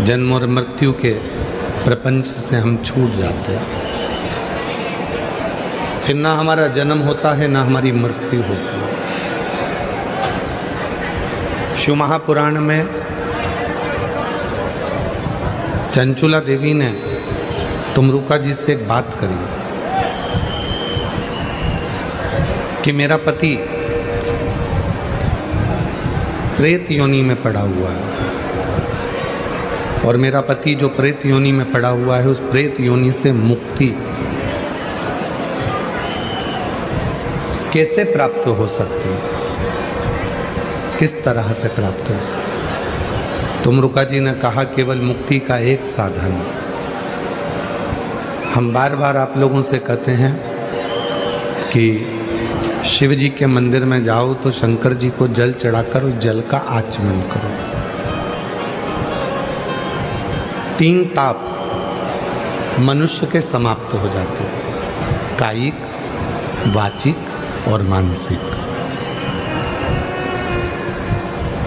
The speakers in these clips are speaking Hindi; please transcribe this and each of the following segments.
जन्म और मृत्यु के प्रपंच से हम छूट जाते हैं। फिर ना हमारा जन्म होता है ना हमारी मृत्यु होती है। शिव महापुराण में चंचुला देवी ने तुमरुका जी से एक बात करी कि मेरा पति प्रेत योनि में पड़ा हुआ है और मेरा पति जो प्रेत योनि में पड़ा हुआ है उस प्रेत योनि से मुक्ति कैसे प्राप्त हो सकती है, किस तरह से प्राप्त हो सकती है। तुमरुका जी ने कहा केवल मुक्ति का एक साधन है। हम बार बार आप लोगों से कहते हैं कि शिव जी के मंदिर में जाओ तो शंकर जी को जल चढ़ाकर उस जल का आचमन करो। 3 ताप मनुष्य के समाप्त हो जाते हैं, कायिक, वाचिक और मानसिक।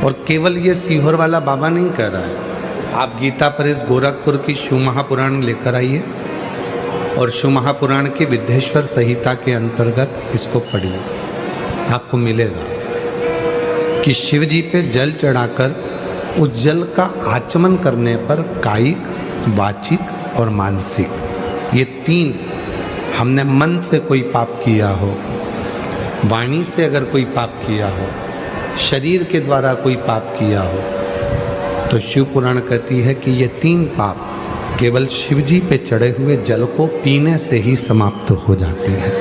और केवल ये सीहोर वाला बाबा नहीं कह रहा है, आप गीता प्रेस गोरखपुर की शिव महापुराण लेकर आइए और शिव महापुराण की विद्येश्वर संहिता के अंतर्गत इसको पढ़िए। आपको मिलेगा कि शिव जी पे जल चढ़ाकर उस जल का आचमन करने पर कायिक, वाचिक और मानसिक ये 3, हमने मन से कोई पाप किया हो, वाणी से अगर कोई पाप किया हो, शरीर के द्वारा कोई पाप किया हो, तो शिव पुराण कहती है कि ये 3 पाप केवल शिव जी पे चढ़े हुए जल को पीने से ही समाप्त हो जाते हैं।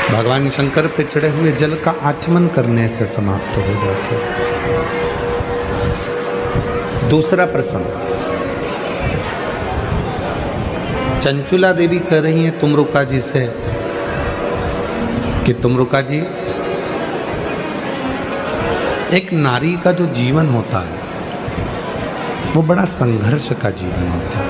भगवान शंकर पे चढ़े हुए जल का आचमन करने से समाप्त हो जाते हैं। दूसरा प्रसंग, चंचुला देवी कह रही हैं तुमरुका जी से कि तुमरुका जी, एक नारी का जो जीवन होता है वो बड़ा संघर्ष का जीवन होता है।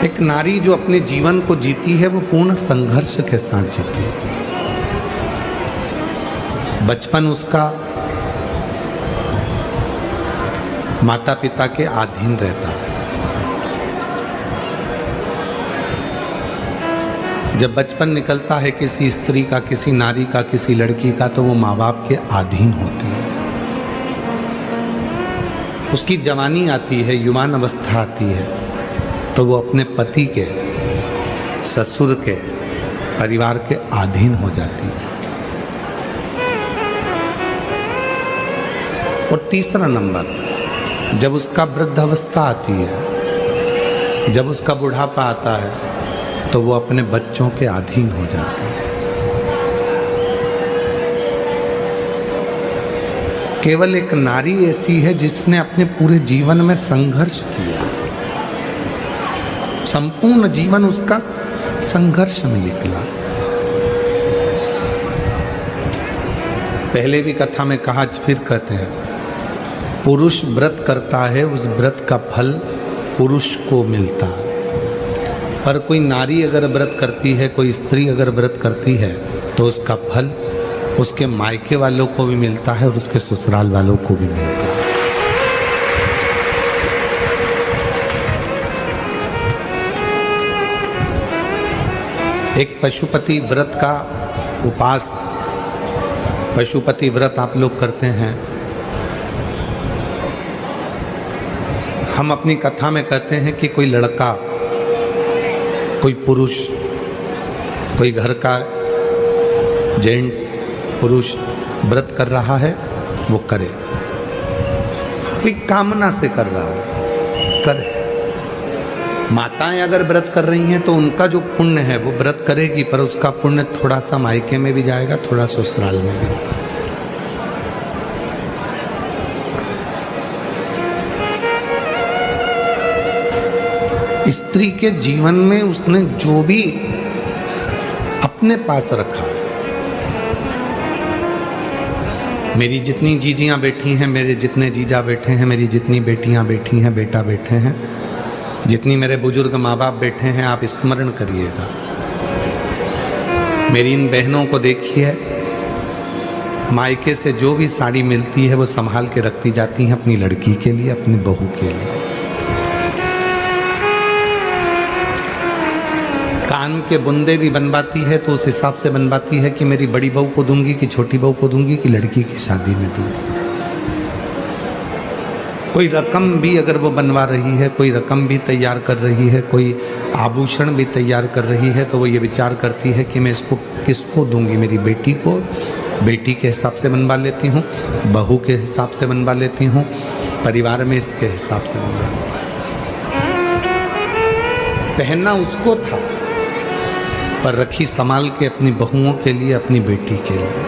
एक नारी जो अपने जीवन को जीती है वो पूर्ण संघर्ष के साथ जीती है। बचपन उसका माता पिता के अधीन रहता है। जब बचपन निकलता है किसी स्त्री का, किसी नारी का, किसी लड़की का, तो वो माँ बाप के अधीन होती है। उसकी जवानी आती है, युवान अवस्था आती है, तो वो अपने पति के, ससुर के, परिवार के अधीन हो जाती है। और तीसरा नंबर, जब उसका वृद्धावस्था आती है, जब उसका बुढ़ापा आता है, तो वो अपने बच्चों के अधीन हो जाती है। केवल एक नारी ऐसी है जिसने अपने पूरे जीवन में संघर्ष किया। संपूर्ण जीवन उसका संघर्ष में निकला। पहले भी कथा में कहा, फिर कहते हैं, पुरुष व्रत करता है, उस व्रत का फल पुरुष को मिलता है। पर कोई नारी अगर व्रत करती है, कोई स्त्री अगर व्रत करती है, तो उसका फल उसके मायके वालों को भी मिलता है और उसके ससुराल वालों को भी मिलता है। एक पशुपति व्रत का उपास, पशुपति व्रत आप लोग करते हैं। हम अपनी कथा में कहते हैं कि कोई लड़का, कोई पुरुष, कोई घर का जेंट्स पुरुष व्रत कर रहा है, वो करे। कोई कामना से कर रहा है, करे। माताएं अगर व्रत कर रही हैं तो उनका जो पुण्य है वो व्रत करेगी, पर उसका पुण्य थोड़ा सा मायके में भी जाएगा, थोड़ा ससुराल में भी। स्त्री के जीवन में उसने जो भी अपने पास रखा, मेरी जितनी जीजियां बैठी हैं, मेरे जितने जीजा बैठे हैं, मेरी जितनी बेटियां बैठी हैं, बेटा बैठे हैं, जितनी मेरे बुजुर्ग माँ बाप बैठे हैं, आप स्मरण करिएगा। मेरी इन बहनों को देखिए, मायके से जो भी साड़ी मिलती है वो संभाल के रखती जाती हैं अपनी लड़की के लिए, अपनी बहू के लिए। कान के बुंदे भी बनवाती है तो उस हिसाब से बनवाती है कि मेरी बड़ी बहू को दूंगी कि छोटी बहू को दूंगी कि लड़की की शादी में दूंगी। कोई रकम भी अगर वो बनवा रही है, कोई रकम भी तैयार कर रही है, कोई आभूषण भी तैयार कर रही है, तो वो ये विचार करती है कि मैं इसको किसको दूंगी। मेरी बेटी को बेटी के हिसाब से बनवा लेती हूँ, बहू के हिसाब से बनवा लेती हूँ, परिवार में इसके हिसाब से बनवा लेती हूँ। पहनना उसको था पर रखी संभाल के अपनी बहुओं के लिए, अपनी बेटी के लिए।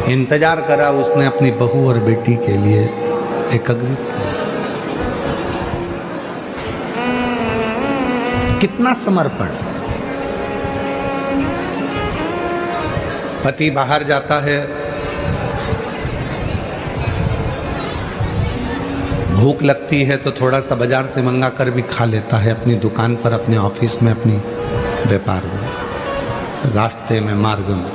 इंतजार करा उसने अपनी बहू और बेटी के लिए, एकत्रित किया। कितना समर्पण। पति बाहर जाता है, भूख लगती है तो थोड़ा सा बाजार से मंगा कर भी खा लेता है, अपनी दुकान पर, अपने ऑफिस में, अपनी व्यापार में, रास्ते में, मार्ग में।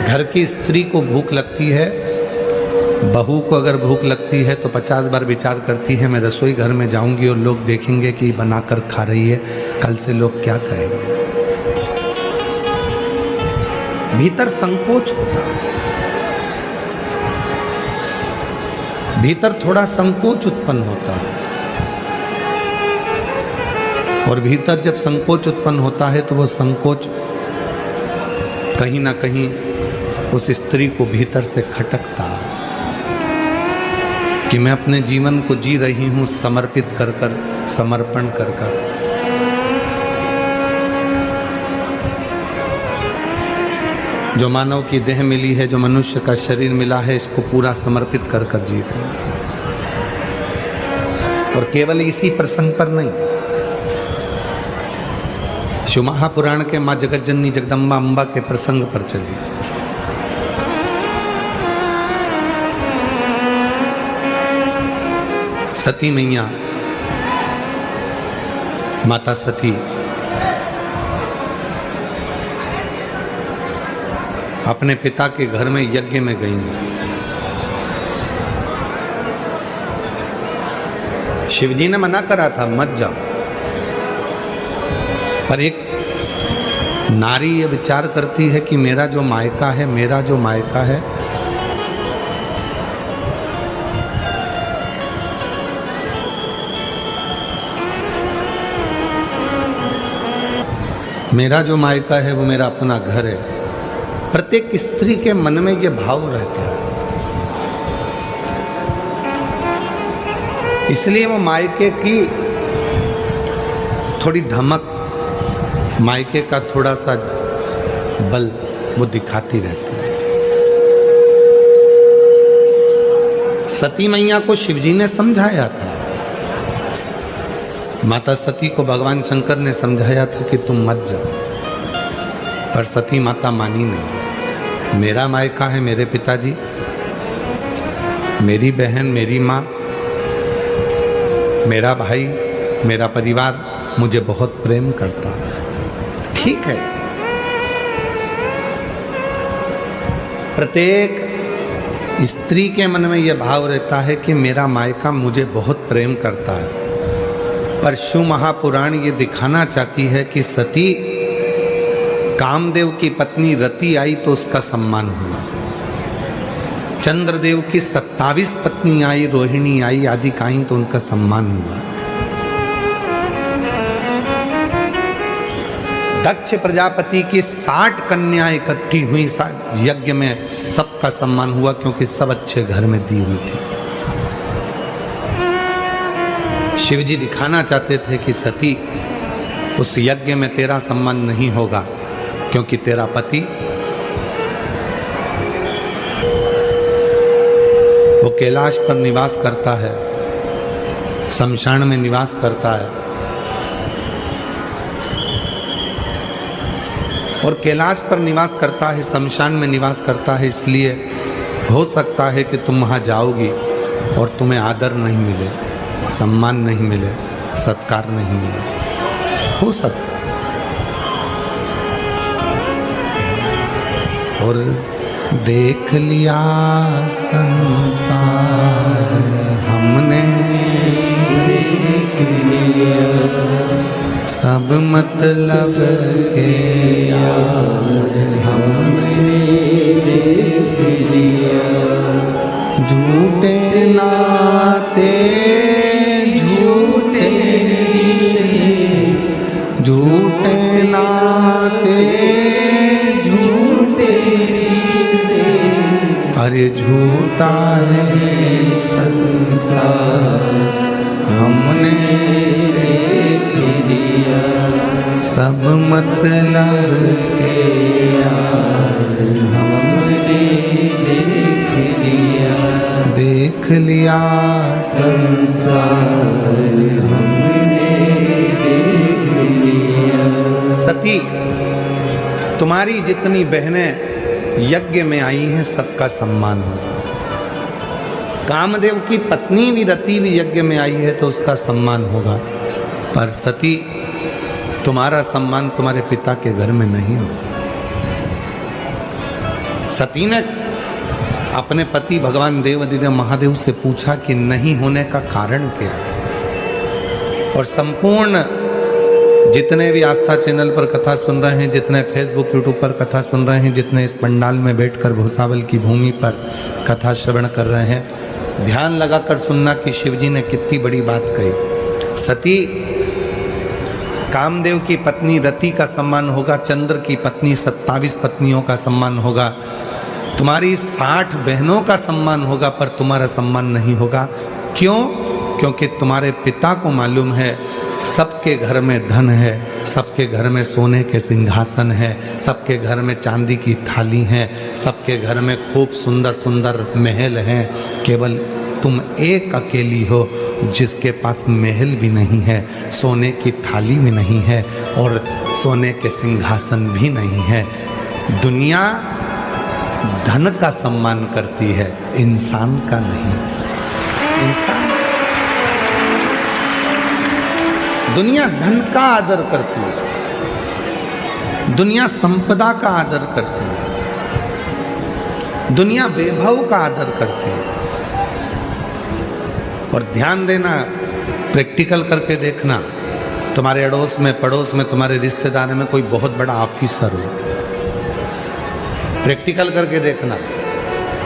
घर की स्त्री को भूख लगती है, बहू को अगर भूख लगती है तो 50 बार विचार करती है, मैं रसोई घर में जाऊंगी और लोग देखेंगे कि बनाकर खा रही है, कल से लोग क्या कहेंगे। भीतर संकोच होता, भीतर थोड़ा संकोच उत्पन्न होता है। और भीतर जब संकोच उत्पन्न होता है तो वो संकोच कहीं ना कहीं उस स्त्री को भीतर से खटकता कि मैं अपने जीवन को जी रही हूं समर्पित कर कर, समर्पण कर कर। जो मानव की देह मिली है, जो मनुष्य का शरीर मिला है, इसको पूरा समर्पित कर कर जी रहे हैं। और केवल इसी प्रसंग पर नहीं, शिव महापुराण के माँ जगत जननी जगदम्बा अम्बा के प्रसंग पर चलिए। सती मैया, माता सती अपने पिता के घर में यज्ञ में गई हैं। शिवजी ने मना करा था मत जाओ, पर एक नारी ये विचार करती है कि मेरा जो मायका है, मेरा जो मायका है, मेरा जो मायका है वो मेरा अपना घर है। प्रत्येक स्त्री के मन में ये भाव रहता है, इसलिए वो मायके की थोड़ी धमक, मायके का थोड़ा सा बल वो दिखाती रहती है। सती मैया को शिवजी ने समझाया था, माता सती को भगवान शंकर ने समझाया था कि तुम मत जाओ, पर सती माता मानी नहीं। मेरा मायका है, मेरे पिताजी, मेरी बहन, मेरी माँ, मेरा भाई, मेरा परिवार मुझे बहुत प्रेम करता है। ठीक है, प्रत्येक स्त्री के मन में यह भाव रहता है कि मेरा मायका मुझे बहुत प्रेम करता है, पर शिव महापुराण ये दिखाना चाहती है कि सती कामदेव की पत्नी रति आई तो उसका सम्मान हुआ, चंद्रदेव की 27 पत्नी आई, रोहिणी आई, आदि आई तो उनका सम्मान हुआ। दक्ष प्रजापति की 60 कन्या इकट्ठी हुई यज्ञ में, सबका सम्मान हुआ क्योंकि सब अच्छे घर में दी हुई थी। शिवजी दिखाना चाहते थे कि सती उस यज्ञ में तेरा सम्मान नहीं होगा क्योंकि तेरा पति वो कैलाश पर निवास करता है, शमशान में निवास करता है, और कैलाश पर निवास करता है, शमशान में निवास करता है, इसलिए हो सकता है कि तुम वहाँ जाओगी और तुम्हें आदर नहीं मिले, सम्मान नहीं मिले, सत्कार नहीं मिले, हो सकता है। और देख लिया संसार हमने, देख लिया सब मतलब के यार हमने, देख लिया झूठे नाते झूठे झूठे नाते झूठे, अरे झूठा है संसार हमने देख लिया सब मतलब के यार हमने देख लिया, देख लिया संसार हमने देख लिया। सती, तुम्हारी जितनी बहनें यज्ञ में आई हैं सबका सम्मान हो। कामदेव की पत्नी भी रति भी यज्ञ में आई है तो उसका सम्मान होगा, पर सती तुम्हारा सम्मान तुम्हारे पिता के घर में नहीं हो। सती ने अपने पति भगवान देवाधिदेव महादेव से पूछा कि नहीं होने का कारण क्या है, और संपूर्ण जितने भी आस्था चैनल पर कथा सुन रहे हैं, जितने फेसबुक यूट्यूब पर कथा सुन रहे हैं, जितने इस पंडाल में बैठकर भूसावल की भूमि पर कथा श्रवण कर रहे हैं, ध्यान लगाकर सुनना कि शिवजी ने कितनी बड़ी बात कही। सती, कामदेव की पत्नी रति का सम्मान होगा, चंद्र की पत्नी 27 पत्नियों का सम्मान होगा, तुम्हारी 60 बहनों का सम्मान होगा, पर तुम्हारा सम्मान नहीं होगा। क्यों? क्योंकि तुम्हारे पिता को मालूम है सबके घर में धन है, सबके घर में सोने के सिंहासन है, सबके घर में चांदी की थाली है, सबके घर में खूब सुंदर सुंदर महल हैं, केवल तुम एक अकेली हो जिसके पास महल भी नहीं है, सोने की थाली भी नहीं है और सोने के सिंहासन भी नहीं है। दुनिया धन का सम्मान करती है, इंसान का नहीं। इंसान, दुनिया धन का आदर करती है, दुनिया संपदा का आदर करती है, दुनिया वैभव का आदर करती है। और ध्यान देना, प्रैक्टिकल करके देखना, तुम्हारे अड़ोस में पड़ोस में तुम्हारे रिश्तेदार में कोई बहुत बड़ा ऑफिसर हो, प्रैक्टिकल करके देखना,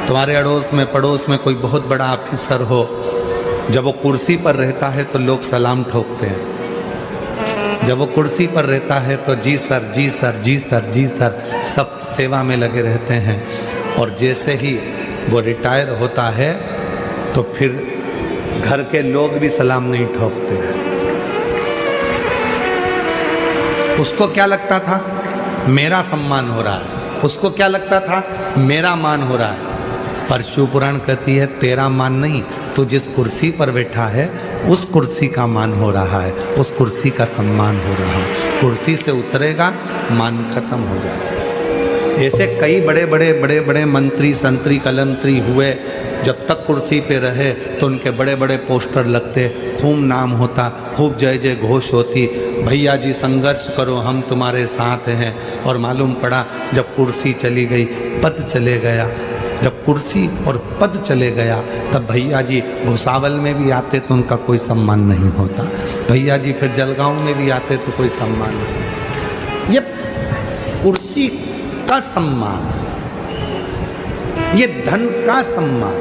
तुम्हारे अड़ोस में पड़ोस में कोई बहुत बड़ा ऑफिसर हो, जब वो कुर्सी पर रहता है तो लोग सलाम ठोकते हैं, जब वो कुर्सी पर रहता है तो जी सर जी सर जी सर जी सर सब सेवा में लगे रहते हैं, और जैसे ही वो रिटायर होता है तो फिर घर के लोग भी सलाम नहीं ठोकते हैं। उसको क्या लगता था? मेरा सम्मान हो रहा है, उसको क्या लगता था? मेरा मान हो रहा है। पर शिव पुराण कहती है तेरा मान नहीं, तो जिस कुर्सी पर बैठा है उस कुर्सी का मान हो रहा है, उस कुर्सी का सम्मान हो रहा है। कुर्सी से उतरेगा मान खत्म हो जाएगा। ऐसे कई बड़े बड़े बड़े बड़े मंत्री संतरी कलंतरी हुए, जब तक कुर्सी पे रहे तो उनके बड़े बड़े पोस्टर लगते, खूब नाम होता, खूब जय जय घोष होती, भैया जी संघर्ष करो हम तुम्हारे साथ हैं। और मालूम पड़ा जब कुर्सी चली गई पद चले गया, जब कुर्सी और पद चले गया तब भैया जी भूसावल में भी आते तो उनका कोई सम्मान नहीं होता, भैया जी फिर जलगांव में भी आते तो कोई सम्मान नहीं। ये कुर्सी का सम्मान, ये धन का सम्मान,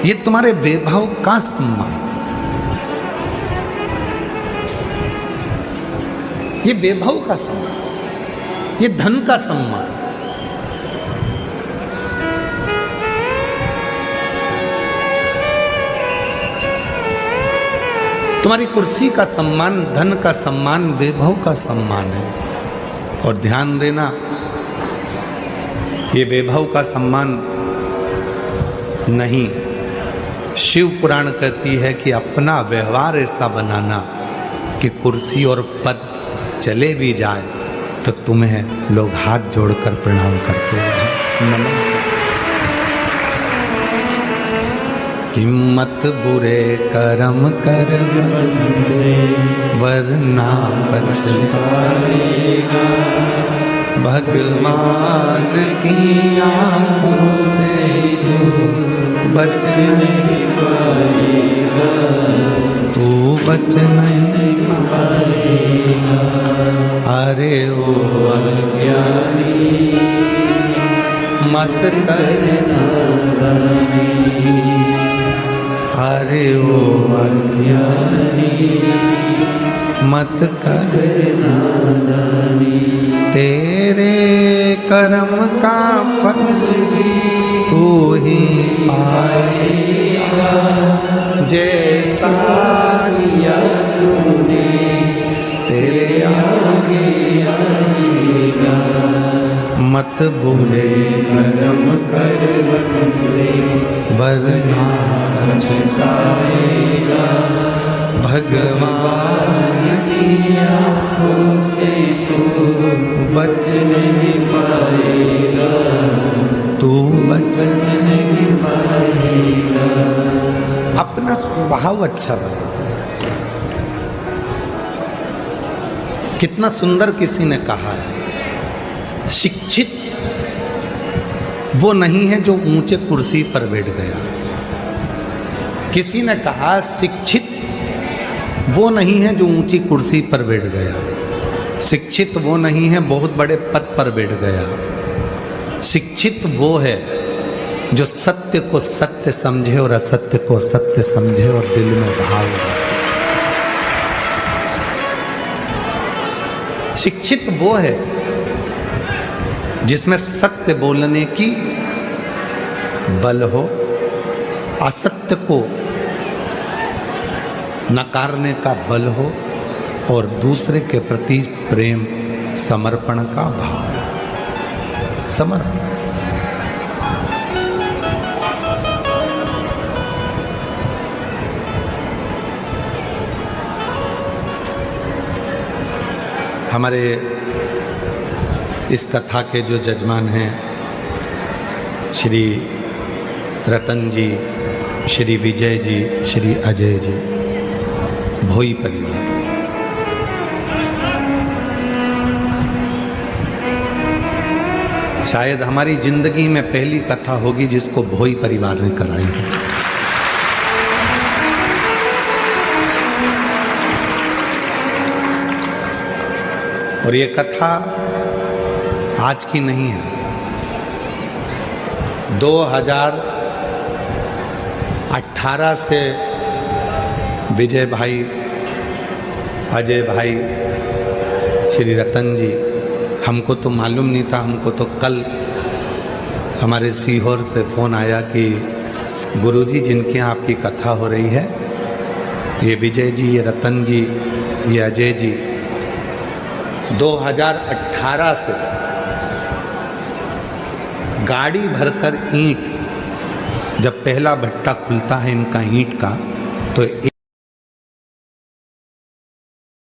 ये तुम्हारे वैभव का सम्मान, ये वैभव का सम्मान, ये धन का सम्मान। तुम्हारी कुर्सी का सम्मान, धन का सम्मान, वैभव का सम्मान है। और ध्यान देना, ये वैभव का सम्मान नहीं, शिव पुराण कहती है कि अपना व्यवहार ऐसा बनाना कि कुर्सी और पद चले भी जाए तो तुम्हें लोग हाथ जोड़कर प्रणाम करते हैं, नमन। हिम्मत बुरे कर्म कर वरना पछताएगा, भगवान की आंखों से बच नहीं पाएगा, तू बच नहीं पाएगा। अरे ओ अज्ञानी मत करना दानी, अरे ओ अज्ञानी मत करना दानी। तेरे कर्म का फल तू ही पाएगा, जैसा किया तूने तेरे आगे आएगा। मत बुरे कर्म कर बंदे, वरना पछताएगा। भगवान की आंखों से तू बच नहीं पाएगा, तू बच नहीं पाएगा। अपना स्वभाव अच्छा बना। कितना सुंदर किसी ने कहा है, शिक्षित वो नहीं है जो ऊंचे कुर्सी पर बैठ गया। किसी ने कहा शिक्षित वो नहीं है जो ऊंची कुर्सी पर बैठ गया। शिक्षित वो नहीं है बहुत बड़े पद पर बैठ गया। शिक्षित वो है जो सत्य को सत्य समझे और असत्य को सत्य समझे और दिल में भाव रखे। शिक्षित वो है जिसमें सत्य बोलने की बल हो, असत्य को नकारने का बल हो और दूसरे के प्रति प्रेम समर्पण का भाव। समर्पण हमारे इस कथा के जो जजमान हैं श्री रतन जी, श्री विजय जी, श्री अजय जी, भोई परिवार। शायद हमारी जिंदगी में पहली कथा होगी जिसको भोई परिवार ने कराई है। और ये कथा आज की नहीं है, 2018 से विजय भाई, अजय भाई, श्री रतन जी, हमको तो मालूम नहीं था। हमको तो कल हमारे सीहोर से फ़ोन आया कि गुरुजी जिनके यहाँ आपकी कथा हो रही है, ये विजय जी, ये रतन जी, ये अजय जी 2018 से गाड़ी भरकर ईंट, जब पहला भट्टा खुलता है इनका ईंट का, तो